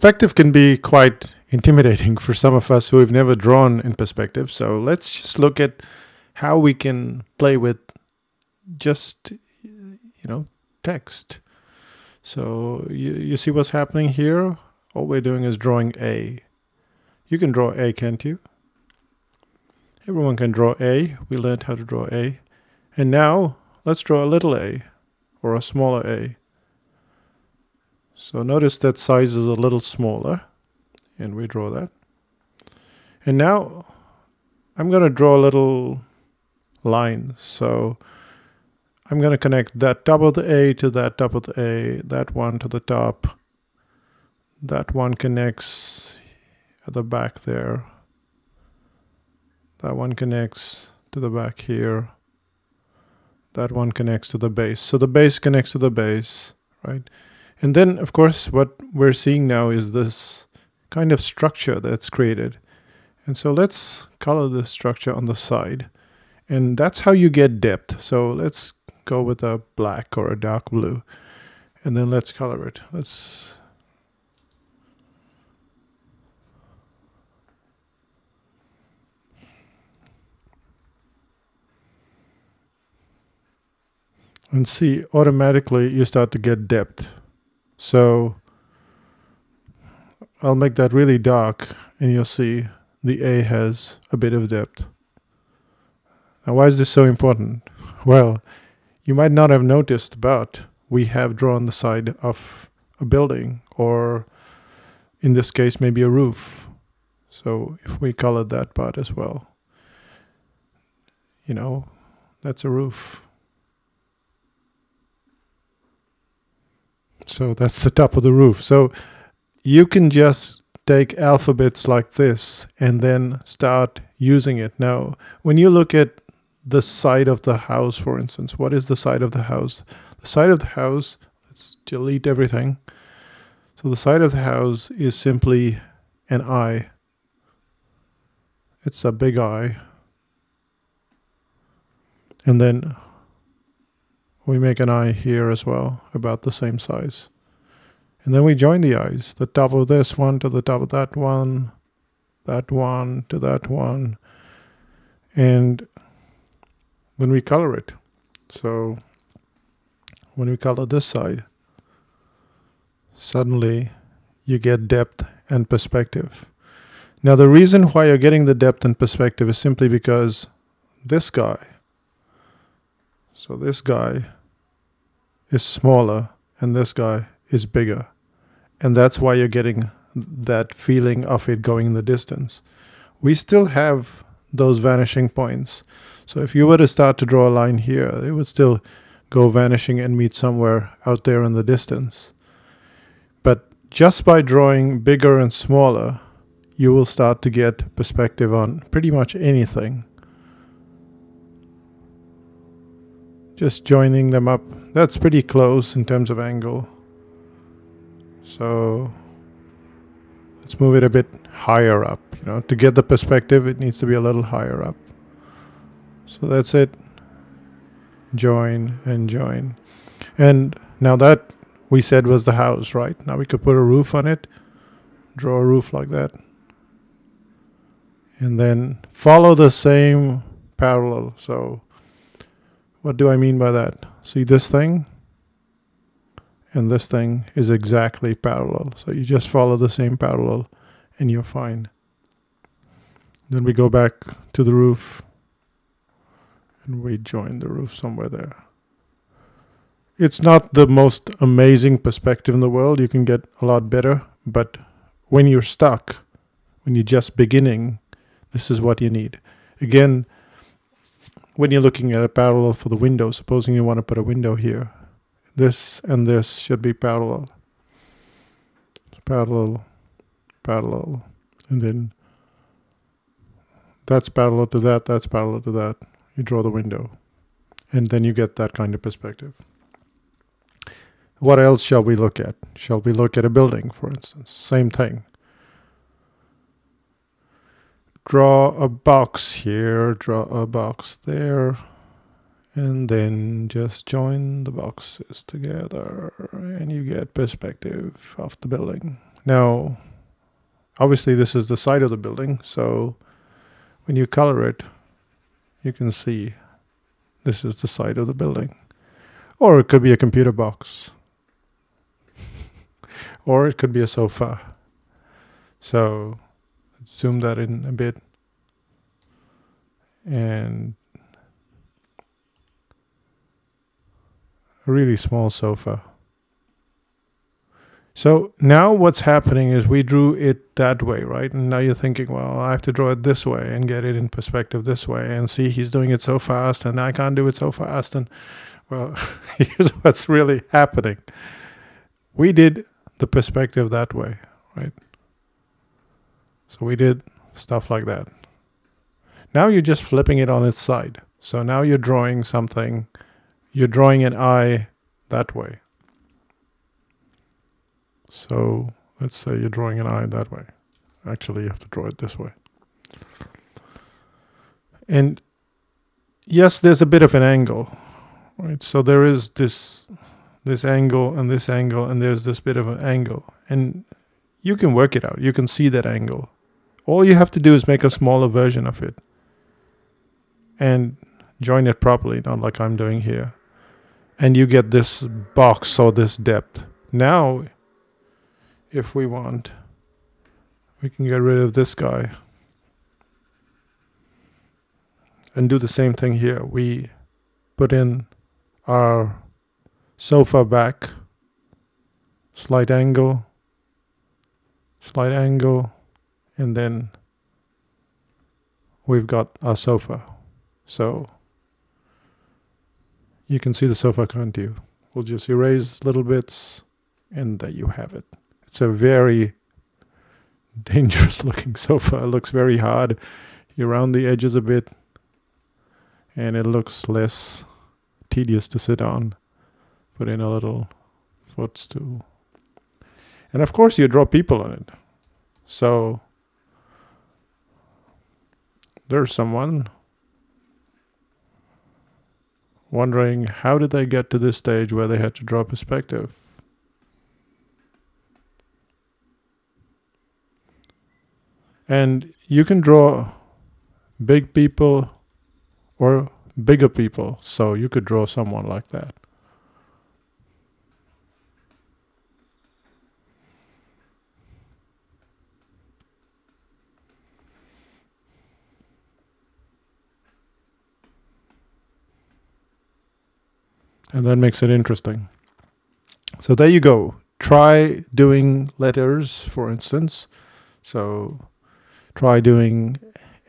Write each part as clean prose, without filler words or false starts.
Perspective can be quite intimidating for some of us who have never drawn in perspective. So let's just look at how we can play with just, text. So you see what's happening here? All we're doing is drawing A. You can draw A, can't you? Everyone can draw A. We learned how to draw A. And now let's draw a little a, or a smaller a. So notice that size is a little smaller, and we draw that. And now I'm going to draw a little line. So I'm going to connect that top of the A to that top of the A, that one to the top. That one connects at the back there. That one connects to the back here. That one connects to the base. So the base connects to the base, right? And then, of course, what we're seeing now is this kind of structure that's created. And so let's color this structure on the side. And that's how you get depth. So let's go with a black or a dark blue. And then let's color it. And see, automatically you start to get depth. So I'll make that really dark, and you'll see the A has a bit of depth. Now, why is this so important? Well, you might not have noticed, but we have drawn the side of a building, or in this case, maybe a roof. So if we color that part as well, that's a roof. So that's the top of the roof. So you can just take alphabets like this and then start using it. Now, when you look at the side of the house, for instance, what is the side of the house? The side of the house, let's delete everything. So the side of the house is simply an eye. It's a big eye. And then we make an eye here as well, about the same size. And then we join the eyes, the top of this one to the top of that one to that one. And when we color it, so when we color this side, suddenly you get depth and perspective. Now the reason why you're getting the depth and perspective is simply because this guy, so this guy is smaller and this guy is bigger. And that's why you're getting that feeling of it going in the distance. We still have those vanishing points. So if you were to start to draw a line here, it would still go vanishing and meet somewhere out there in the distance. But just by drawing bigger and smaller, you will start to get perspective on pretty much anything. Just joining them up, that's pretty close in terms of angle. So let's move it a bit higher up. To get the perspective, it needs to be a little higher up. So that's it. Join and join. And now that we said was the house, right? Now we could put a roof on it, draw a roof like that. And then follow the same parallel. So what do I mean by that? See this thing? And this thing is exactly parallel. So you just follow the same parallel and you're fine. Then we go back to the roof and we join the roof somewhere there. It's not the most amazing perspective in the world. You can get a lot better, but when you're stuck, when you're just beginning, this is what you need. Again, when you're looking at a parallel for the window, supposing you want to put a window here, this and this should be parallel. Parallel, parallel, and then that's parallel to that, that's parallel to that. You draw the window, and then you get that kind of perspective. What else shall we look at? Shall we look at a building, for instance? Same thing. Draw a box here, draw a box there, and then just join the boxes together and you get perspective of the building. Now, obviously this is the side of the building, so when you color it, you can see this is the side of the building. Or it could be a computer box. Or it could be a sofa. So let's zoom that in a bit. And a really small sofa. So now what's happening is we drew it that way, right? And now you're thinking, well, I have to draw it this way and get it in perspective this way. And see, he's doing it so fast and I can't do it so fast. And well, here's what's really happening. We did the perspective that way, right? So we did stuff like that. Now you're just flipping it on its side. So now you're drawing something, you're drawing an eye that way. So let's say you're drawing an eye that way. Actually, you have to draw it this way. And yes, there's a bit of an angle, right? So there is this angle and this angle, and there's this bit of an angle. And you can work it out. You can see that angle. All you have to do is make a smaller version of it and join it properly, not like I'm doing here. And you get this box or this depth. Now, if we want, we can get rid of this guy and do the same thing here. We put in our sofa back, slight angle, and then we've got our sofa. So you can see the sofa, can't you? We'll just erase little bits and there you have it. It's a very dangerous looking sofa. It looks very hard. You round the edges a bit and it looks less tedious to sit on. Put in a little footstool. And of course you draw people on it. So there's someone wondering how did they get to this stage where they had to draw perspective. And you can draw big people or bigger people. So you could draw someone like that. And that makes it interesting. So there you go. Try doing letters, for instance. So try doing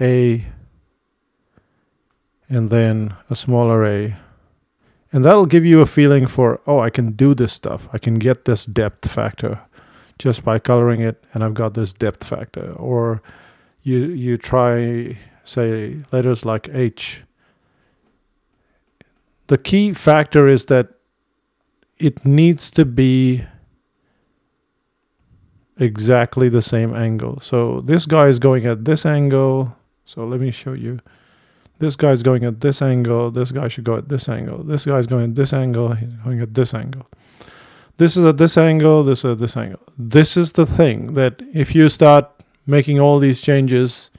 A and then a smaller a. And that'll give you a feeling for, oh, I can do this stuff. I can get this depth factor just by coloring it, and I've got this depth factor. Or you try, say, letters like H. The key factor is that it needs to be exactly the same angle. So this guy is going at this angle. So let me show you. This guy's going at this angle. This guy should go at this angle. This guy's going at this angle. He's going at this angle. This is at this angle. This is at this angle. This is the thing that if you start making all these changes,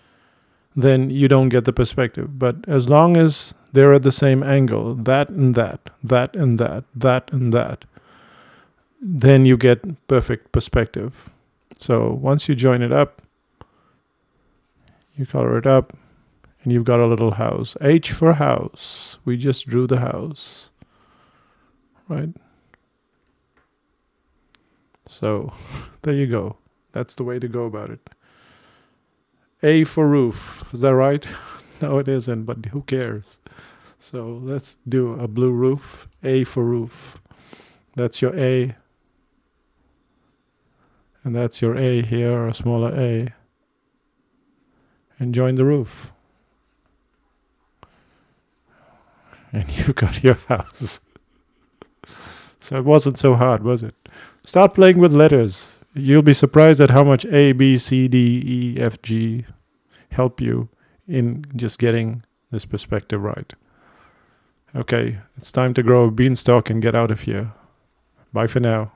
then you don't get the perspective. But as long as they're at the same angle, that and that, that and that, that and that, then you get perfect perspective. So once you join it up, you color it up, and you've got a little house. H for house. We just drew the house, right? So there you go. That's the way to go about it. A for roof. Is that right? No, it isn't, but who cares? So let's do a blue roof. A for roof. That's your A. And that's your A here, a smaller A. And join the roof. And you got your house. So it wasn't so hard, was it? Start playing with letters. You'll be surprised at how much A, B, C, D, E, F, G help you in just getting this perspective right. Okay, it's time to grow a beanstalk and get out of here. Bye for now.